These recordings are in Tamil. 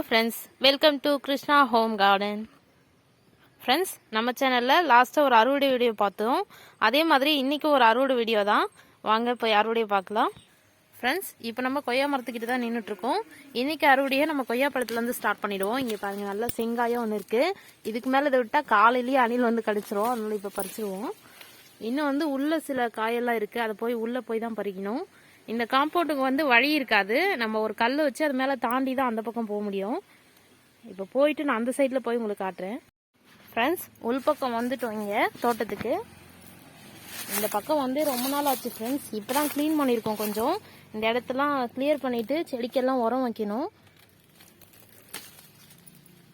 friends, welcome to krishna-home-garden. Friends, நம்ம சேனல்ல லாஸ்டா ஒரு அறுவடை வீடியோ பார்த்தோம். அதே மாதிரி இன்னைக்கு ஒரு அறுவடை வீடியோ தான். வாங்க போய் அறுவடை பார்க்கலாம். Friends, இப்போ நம்ம கொய்யா மரத்துக்கிட்ட தான் நின்னுட்டு இருக்கோம். இன்னைக்கு அறுவடையை நம்ம கொய்யா பழத்துல இருந்து ஸ்டார்ட் பண்ணிடுவோம். இங்க பாருங்க நல்ல செங்காயம் ஒன்னு இருக்கு. இதுக்கு மேல இத விட்டா காலையிலேயே அணில் வந்து கடிச்சிரும். அதனால இப்ப பறிச்சிடுவோம். இன்னும் வந்து உள்ள சில காயெல்லாம் இருக்கு. அதை போய் உள்ள போய் தான் பறிக்கணும். இந்த காம்பவுண்டுக்கு வந்து வழி இருக்காது. நம்ம ஒரு கல் வச்சு அது மேலே தாண்டி தான் அந்த பக்கம் போக முடியும். இப்போ போயிட்டு நான் அந்த சைடில் போய் உங்களுக்கு காட்டுறேன். ஃப்ரெண்ட்ஸ், உள்பக்கம் வந்துட்டோம் இங்கே தோட்டத்துக்கு. இந்த பக்கம் வந்து ரொம்ப நாள் ஆச்சு ஃப்ரெண்ட்ஸ். இப்போ தான் க்ளீன் பண்ணியிருக்கோம். கொஞ்சம் இந்த இடத்தெல்லாம் கிளியர் பண்ணிவிட்டு செடிக்கெல்லாம் உரம் வைக்கணும்.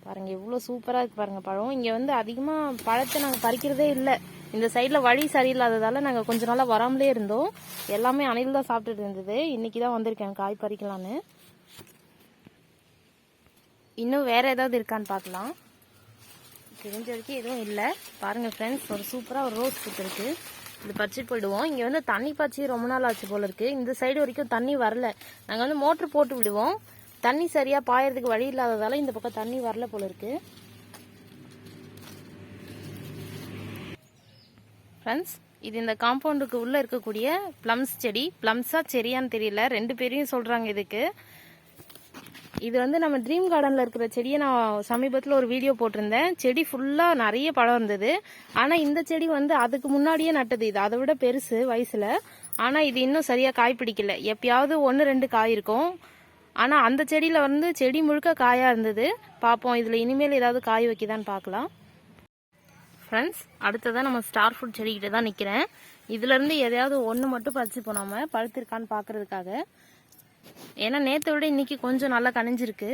பாருங்கள் எவ்வளோ சூப்பராக இருக்குது பாருங்கள் பழம். இங்கே வந்து அதிகமாக பழத்தை நாங்கள் பறிக்கிறதே இல்லை. இந்த சைடில் வழி சரியில்லாததால் நாங்கள் கொஞ்ச நாளாக வராமலே இருந்தோம். எல்லாமே அணில் தான் சாப்பிட்டுட்டு இருந்தது. இன்றைக்கி தான் வந்திருக்கேன் காய் பறிக்கலான்னு. இன்னும் வேறு ஏதாவது இருக்கான்னு பார்க்கலாம். தெரிஞ்ச வரைக்கும் எதுவும் இல்லை. பாருங்கள் ஃப்ரெண்ட்ஸ், ஒரு சூப்பராக ஒரு ரோஸ் பூத்துருக்கு. இது பறிச்சுட்டு போயிடுவோம். இங்கே வந்து தண்ணி பாய்ச்சி ரொம்ப நாள் ஆச்சு போல இருக்குது. இந்த சைடு வரைக்கும் தண்ணி வரல. நாங்கள் வந்து மோட்ரு போட்டு விடுவோம். தண்ணி சரியாக பாயறதுக்கு வழி இல்லாததால் இந்த பக்கம் தண்ணி வரல போல இருக்குது. ஃப்ரெண்ட்ஸ், இது இந்த காம்பவுண்டுக்கு உள்ளே இருக்கக்கூடிய ப்ளம்ஸ் செடி. ப்ளம்ஸா செடியான்னு தெரியல, ரெண்டு பேரையும் சொல்கிறாங்க இதுக்கு. இது வந்து நம்ம ட்ரீம் கார்டனில் இருக்கிற செடியை நான் சமீபத்தில் ஒரு வீடியோ போட்டிருந்தேன். செடி ஃபுல்லாக நிறைய பழம் இருந்தது. ஆனால் இந்த செடி வந்து அதுக்கு முன்னாடியே நட்டது. இது அதை விட பெருசு வயசில். ஆனால் இது இன்னும் சரியாக காய் பிடிக்கல. எப்பயாவது 1-2 காய் இருக்கும். ஆனால் அந்த செடியில் வந்து செடி முழுக்க காயாக இருந்தது. பார்ப்போம் இதில் இனிமேல் ஏதாவது காய் வைக்கிதான்னு பார்க்கலாம். ஃப்ரெண்ட்ஸ், அடுத்ததான் நம்ம ஸ்டார் ஃப்ரூட் செடிக்கிட்ட தான் நிற்கிறேன். இதுலேருந்து எதையாவது ஒன்று மட்டும் பறிச்சு போனோம் பழுத்திருக்கான்னு பார்க்கறதுக்காக. ஏன்னா நேற்றை விட இன்னைக்கு கொஞ்சம் நல்லா கனிஞ்சிருக்கு.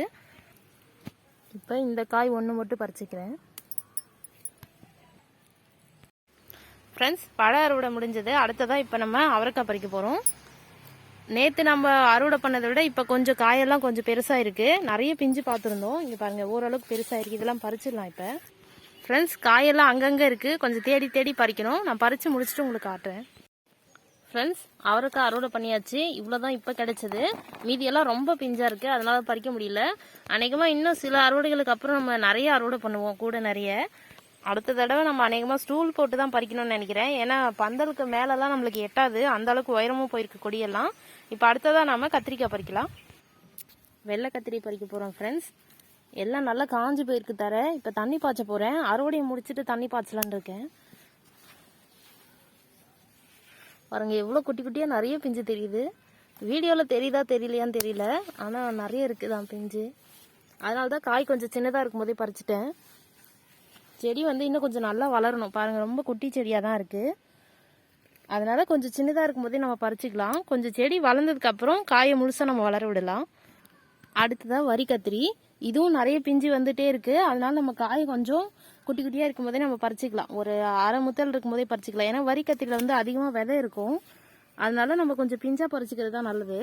இப்போ இந்த காய் ஒன்று மட்டும் பறிச்சுக்கிறேன். ஃப்ரெண்ட்ஸ், பழ அறுவடை முடிஞ்சது. அடுத்ததான் இப்போ நம்ம அவரைக்காய் பறிக்க போகிறோம். நேற்று நம்ம அறுவடை பண்ணதை விட இப்போ கொஞ்சம் காயெல்லாம் கொஞ்சம் பெருசாக இருக்குது. நிறைய பிஞ்சு பார்த்துருந்தோம். இங்கே பாருங்கள் ஓரளவுக்கு பெருசாக இருக்குது. இதெல்லாம் பறிச்சிடலாம் இப்போ. ஃப்ரெண்ட்ஸ், காயெல்லாம் அங்கங்கே இருக்குது. கொஞ்சம் தேடி தேடி பறிக்கணும். நான் பறித்து முடிச்சுட்டு உங்களுக்கு காட்டுறேன். ஃப்ரெண்ட்ஸ், அவரைக்காய் அறுவடை பண்ணியாச்சு. இவ்வளோ தான் இப்போ கிடைச்சது. மீதியெல்லாம் ரொம்ப பிஞ்சாக இருக்குது. அதனால பறிக்க முடியல. அநேகமாக இன்னும் சில அறுவடைகளுக்கு அப்புறம் நம்ம நிறைய அறுவடை பண்ணுவோம். கூட நிறைய. அடுத்த தடவை நம்ம அநேகமாக ஸ்டூல் போட்டு தான் பறிக்கணும்னு நினைக்கிறேன். ஏன்னா பந்தலுக்கு மேலெல்லாம் நம்மளுக்கு எட்டாது. அந்த அளவுக்கு உயரமும் போயிருக்கு கொடியெல்லாம். இப்போ அடுத்ததான் நம்ம கத்திரிக்காய் பறிக்கலாம். வெள்ளை கத்திரி பறிக்க போகிறோம் ஃப்ரெண்ட்ஸ். எல்லாம் நல்லா காஞ்சி போயிருக்கு தர. இப்போ தண்ணி பாய்ச்ச போகிறேன். அறுவடையை முடிச்சுட்டு தண்ணி பாய்ச்சலான்னு இருக்கேன். பாருங்க எவ்வளோ குட்டி குட்டியாக நிறைய பிஞ்சு தெரியுது. வீடியோவில் தெரியுதா தெரியலையான்னு தெரியல. ஆனால் நிறைய இருக்குதான் பிஞ்சு. அதனால தான் காய் கொஞ்சம் சின்னதாக இருக்கும் போதே பறிச்சிட்டேன். செடி வந்து இன்னும் கொஞ்சம் நல்லா வளரணும். பாருங்கள் ரொம்ப குட்டி செடியாக தான் இருக்குது. அதனால கொஞ்சம் சின்னதாக இருக்கும் போதே நம்ம பறிச்சிக்கலாம். கொஞ்சம் செடி வளர்ந்ததுக்கப்புறம் காயை முழுசாக நம்ம வளர விடலாம். அடுத்ததான் வரி கத்திரி. இதுவும் நிறைய பிஞ்சு வந்துட்டே இருக்குது. அதனால நம்ம காய் கொஞ்சம் குட்டி குட்டியாக இருக்கும் போதே நம்ம பறிச்சிக்கலாம். ஒரு அரை முத்தல் இருக்கும் போதே பறிச்சிக்கலாம். ஏன்னா வரி கத்திரியில் வந்து அதிகமாக விதை இருக்கும். அதனால நம்ம கொஞ்சம் பிஞ்சாக பறிச்சிக்கிறது தான் நல்லது.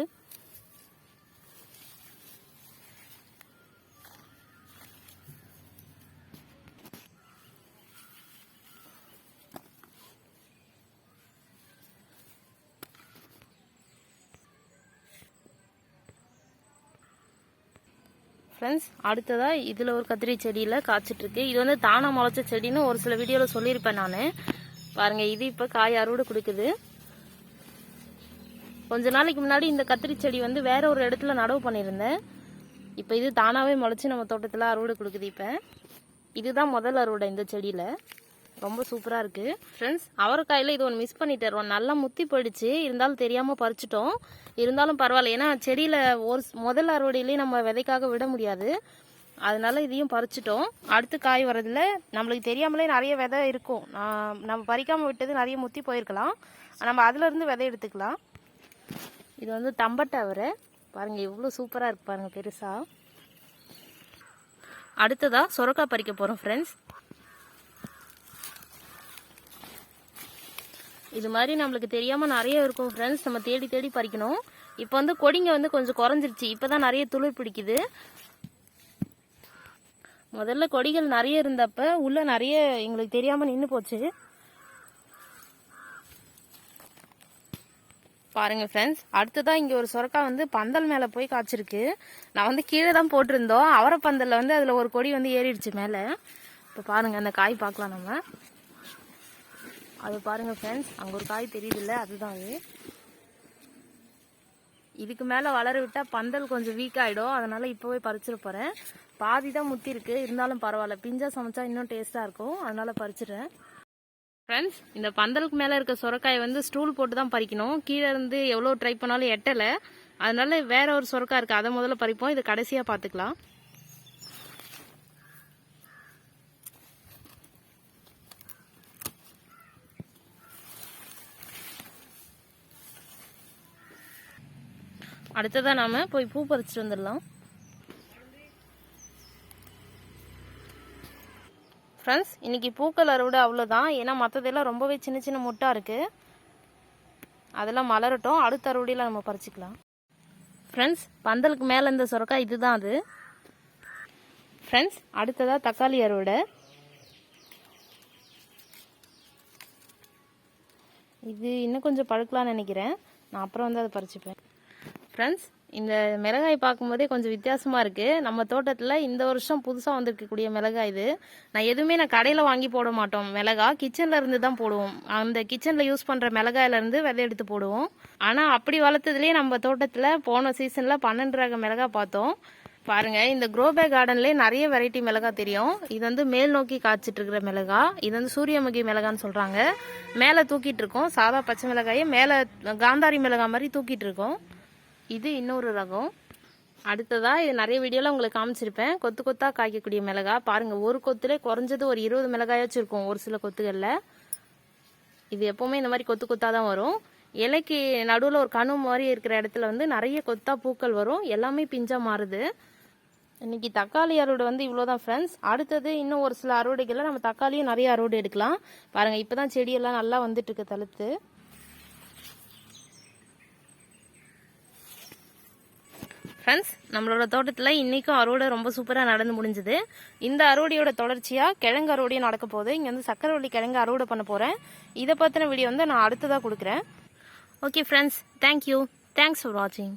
ஃப்ரெண்ட்ஸ், அடுத்ததாக இதில் ஒரு கத்திரி செடியில் காய்ச்சிட்ருக்கு. இது வந்து தானாக முளைச்ச செடின்னு ஒரு சில வீடியோவில் சொல்லியிருப்பேன் நான். பாருங்கள் இது இப்போ காய் அறுவடை கொடுக்குது. கொஞ்ச நாளைக்கு முன்னாடி இந்த கத்திரி செடி வந்து வேற ஒரு இடத்துல நடவு பண்ணியிருந்தேன். இப்போ இது தானாகவே முளைச்சி நம்ம தோட்டத்தில் அறுவடை கொடுக்குது. இப்போ இதுதான் முதல் அறுவடை இந்த செடியில். ரொம்ப சூப்பராக இருக்குது. ஃப்ரெண்ட்ஸ், அவரைக்காயில் இது ஒன்று மிஸ் பண்ணிட்டு நல்லா முத்தி போயிடுச்சு. இருந்தாலும் தெரியாமல் பறிச்சிட்டோம். இருந்தாலும் பரவாயில்ல. ஏன்னா செடியில் ஒரு முதல் அறுவடையிலேயே நம்ம விதைக்காக விட முடியாது. அதனால இதையும் பறிச்சிட்டோம். அடுத்து காய் வரதில் நம்மளுக்கு தெரியாமலே நிறைய விதை இருக்கும். நம்ம பறிக்காமல் விட்டது நிறைய முத்தி போயிருக்கலாம். நம்ம அதிலிருந்து விதை எடுத்துக்கலாம். இது வந்து தம்பட்டை அவரை. பாருங்கள் எவ்வளோ சூப்பராக இருக்கு பாருங்கள் பெருசாக. அடுத்ததாக சொரக்காய் பறிக்க போகிறோம் ஃப்ரெண்ட்ஸ். இது மாதிரி நம்மளுக்கு தெரியாமல் நிறைய இருக்கும் ஃப்ரெண்ட்ஸ். நம்ம தேடி தேடி பறிக்கணும். இப்போ வந்து கொடிங்க வந்து கொஞ்சம் குறைஞ்சிருச்சு. இப்போ தான் நிறைய துளிர் பிடிக்குது. முதல்ல கொடிகள் நிறைய இருந்தப்ப உள்ள நிறைய எங்களுக்கு தெரியாமல் நின்று போச்சு. பாருங்க ஃப்ரெண்ட்ஸ், அடுத்ததான் இங்கே ஒரு சொரக்காய் வந்து பந்தல் மேலே போய் காய்ச்சிருக்கு. நான் வந்து கீழே தான் போட்டிருந்தோம். அவரை பந்தலில் வந்து அதில் ஒரு கொடி வந்து ஏறிடுச்சு மேலே. இப்போ பாருங்க அந்த காய் பார்க்கலாம் நம்ம. அது பாருங்க ஃப்ரெண்ட்ஸ், அங்கே ஒரு காய் தெரியுதுல்ல, அதுதான் அது. இதுக்கு மேலே வளர விட்டால் பந்தல் கொஞ்சம் வீக் ஆகிடும். அதனால இப்போவே பறிச்சிட போகிறேன். பாதி தான் முத்தி இருக்கு, இருந்தாலும் பரவாயில்ல, பிஞ்சா சமைச்சா இன்னும் டேஸ்ட்டாக இருக்கும். அதனால பறிச்சிடுறேன். ஃப்ரெண்ட்ஸ், இந்த பந்தலுக்கு மேலே இருக்க சொரக்காயை வந்து ஸ்டூல் போட்டு தான் பறிக்கணும். கீழே இருந்து எவ்வளோ ட்ரை பண்ணாலும் எட்டலை. அதனால வேற ஒரு சொரக்காய் இருக்குது, அதை முதல்ல பறிப்போம். இது கடைசியாக பார்த்துக்கலாம். அடுத்ததான் நாம போய் பூ பறிச்சுட்டு வந்துடலாம். ஃப்ரெண்ட்ஸ், இன்னைக்கு பூக்கள் அறுவடை அவ்வளோதான். ஏன்னா மற்றதெல்லாம் ரொம்பவே சின்ன சின்ன முட்டா இருக்கு. அதெல்லாம் மலரட்டும், அடுத்த அறுவடையில் நம்ம பறிச்சுக்கலாம். ஃப்ரெண்ட்ஸ், பந்தலுக்கு மேலே இந்த சொரக்காய் இதுதான் அது. ஃப்ரெண்ட்ஸ், அடுத்ததா தக்காளி அறுவடை. இது இன்னும் கொஞ்சம் பழுக்கலாம்னு நினைக்கிறேன். நான் அப்புறம் வந்து அதை பறிச்சுப்பேன். ஃப்ரெண்ட்ஸ், இந்த மிளகாய் பார்க்கும்போதே கொஞ்சம் வித்தியாசமாக இருக்குது. நம்ம தோட்டத்தில் இந்த வருஷம் புதுசாக வந்திருக்கக்கூடிய மிளகாய் இது. நான் கடையில் வாங்கி போட மாட்டோம். மிளகாய் கிச்சனில் இருந்து தான் போடுவோம். அந்த கிச்சனில் யூஸ் பண்ணுற மிளகாயிலேருந்து விதை எடுத்து போடுவோம். ஆனால் அப்படி வளர்த்ததுலேயே நம்ம தோட்டத்தில் போன சீசனில் 12 ரக மிளகாய் பார்த்தோம். பாருங்க, இந்த க்ரோபேக் கார்டன்லேயே நிறைய வெரைட்டி மிளகாய் தெரியும். இது வந்து மேல் நோக்கி காய்ச்சிட்டு இருக்கிற மிளகாய். இது வந்து சூரியமுகி மிளகான்னு சொல்கிறாங்க. மேலே தூக்கிட்டு இருக்கோம். சாதா பச்சை மிளகாயை மேலே காந்தாரி மிளகாய் மாதிரி தூக்கிட்டு இருக்கோம். இது இன்னொரு ரகம். அடுத்ததா இது நிறைய வீடியோவில் உங்களுக்கு காமிச்சிருப்பேன். கொத்து கொத்தா காய்க்கக்கூடிய மிளகாய். பாருங்க, ஒரு கொத்துல குறைஞ்சது ஒரு 20 மிளகாயாச்சும் இருக்கும் ஒரு சில கொத்துகளில். இது எப்பவுமே இந்த மாதிரி கொத்து கொத்தா தான் வரும். இலைக்கு நடுவில் ஒரு கணு மாதிரி இருக்கிற இடத்துல வந்து நிறைய கொத்தா பூக்கள் வரும். எல்லாமே பிஞ்சா மாறுது. இன்னைக்கு தக்காளி அறுவடை வந்து இவ்வளோதான் ஃப்ரெண்ட்ஸ். அடுத்தது இன்னும் ஒரு சில அறுவடைகளில் நம்ம தக்காளியும் நிறைய அறுவடை எடுக்கலாம். பாருங்க, இப்போதான் செடியெல்லாம் நல்லா வந்துட்டு இருக்கு தழுத்து. ஃப்ரெண்ட்ஸ், நம்மளோட தோட்டத்தில் இன்றைக்கும் அறுவடை ரொம்ப சூப்பராக நடந்து முடிஞ்சுது. இந்த அறுவடையோட தொடர்ச்சியாக கிழங்கு அறுவடையும் நடக்க போகுது. இங்கே வந்து சக்கரவள்ளி கிழங்கு அறுவடை பண்ண போகிறேன். இதை பற்றின வீடியோ வந்து நான் அடுத்ததாக கொடுக்குறேன். Okay friends, thank you. Thanks for வாட்சிங்.